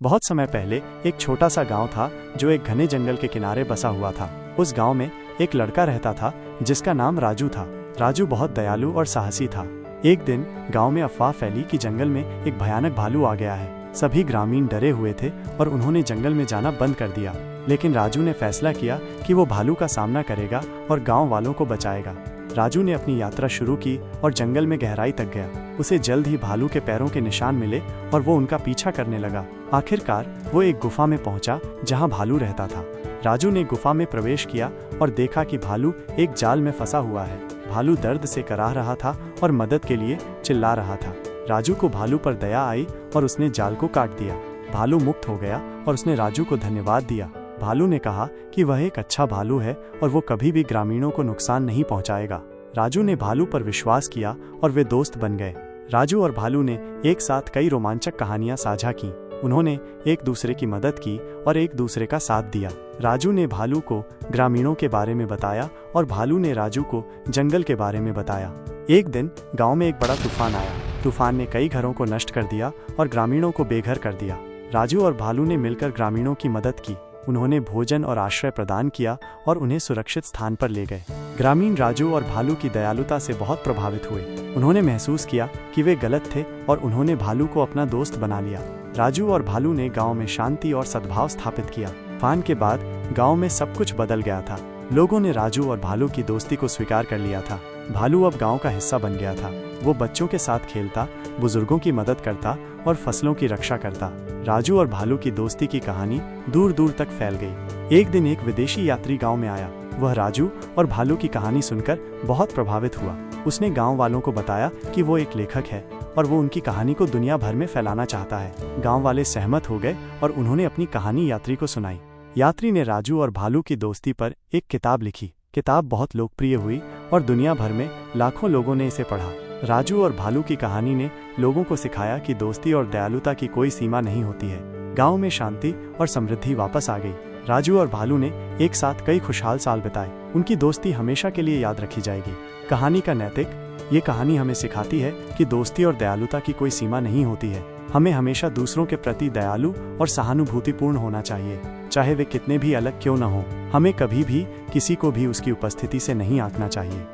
बहुत समय पहले एक छोटा सा गांव था जो एक घने जंगल के किनारे बसा हुआ था। उस गांव में एक लड़का रहता था जिसका नाम राजू था। राजू बहुत दयालु और साहसी था। एक दिन गांव में अफवाह फैली कि जंगल में एक भयानक भालू आ गया है। सभी ग्रामीण डरे हुए थे और उन्होंने जंगल में जाना बंद कर दिया। लेकिन राजू ने फैसला किया कि वो भालू का सामना करेगा और गाँव वालों को बचाएगा। राजू ने अपनी यात्रा शुरू की और जंगल में गहराई तक गया। उसे जल्द ही भालू के पैरों के निशान मिले और वो उनका पीछा करने लगा। आखिरकार वो एक गुफा में पहुंचा जहां भालू रहता था। राजू ने गुफा में प्रवेश किया और देखा कि भालू एक जाल में फंसा हुआ है। भालू दर्द से कराह रहा था और मदद के लिए चिल्ला रहा था। राजू को भालू पर दया आई और उसने जाल को काट दिया। भालू मुक्त हो गया और उसने राजू को धन्यवाद दिया। भालू ने कहा कि वह एक अच्छा भालू है और वो कभी भी ग्रामीणों को नुकसान नहीं पहुंचाएगा। राजू ने भालू पर विश्वास किया और वे दोस्त बन गए। राजू और भालू ने एक साथ कई रोमांचक कहानियां साझा की। उन्होंने एक दूसरे की मदद की और एक दूसरे का साथ दिया। राजू ने भालू को ग्रामीणों के बारे में बताया और भालू ने राजू को जंगल के बारे में बताया। एक दिन गांव में एक बड़ा तूफान आया। तूफान ने कई घरों को नष्ट कर दिया और ग्रामीणों को बेघर कर दिया। राजू और भालू ने मिलकर ग्रामीणों की मदद की। उन्होंने भोजन और आश्रय प्रदान किया और उन्हें सुरक्षित स्थान पर ले गए। ग्रामीण राजू और भालू की दयालुता से बहुत प्रभावित हुए। उन्होंने महसूस किया कि वे गलत थे और उन्होंने भालू को अपना दोस्त बना लिया। राजू और भालू ने गांव में शांति और सद्भाव स्थापित किया। तूफान के बाद गांव में सब कुछ बदल गया था। लोगों ने राजू और भालू की दोस्ती को स्वीकार कर लिया था। भालू अब गांव का हिस्सा बन गया था। वो बच्चों के साथ खेलता, बुजुर्गों की मदद करता और फसलों की रक्षा करता। राजू और भालू की दोस्ती की कहानी दूर दूर तक फैल गई। एक दिन एक विदेशी यात्री गांव में आया। वह राजू और भालू की कहानी सुनकर बहुत प्रभावित हुआ। उसने गांव वालों को बताया कि वो एक लेखक है और वो उनकी कहानी को दुनिया भर में फैलाना चाहता है। गांव वाले सहमत हो गए और उन्होंने अपनी कहानी यात्री को सुनाई। यात्री ने राजू और भालू की दोस्ती पर एक किताब लिखी। किताब बहुत लोकप्रिय हुई और दुनिया भर में लाखों लोगों ने इसे पढ़ा। राजू और भालू की कहानी ने लोगों को सिखाया कि दोस्ती और दयालुता की कोई सीमा नहीं होती है। गांव में शांति और समृद्धि वापस आ गई। राजू और भालू ने एक साथ कई खुशहाल साल बिताए। उनकी दोस्ती हमेशा के लिए याद रखी जाएगी। कहानी का नैतिक: ये कहानी हमें सिखाती है कि दोस्ती और दयालुता की कोई सीमा नहीं होती है। हमें हमेशा दूसरों के प्रति दयालु और सहानुभूतिपूर्ण होना चाहिए, चाहे वे कितने भी अलग क्यों न हो। हमें कभी भी किसी को भी उसकी उपस्थिति से नहीं आंकना चाहिए।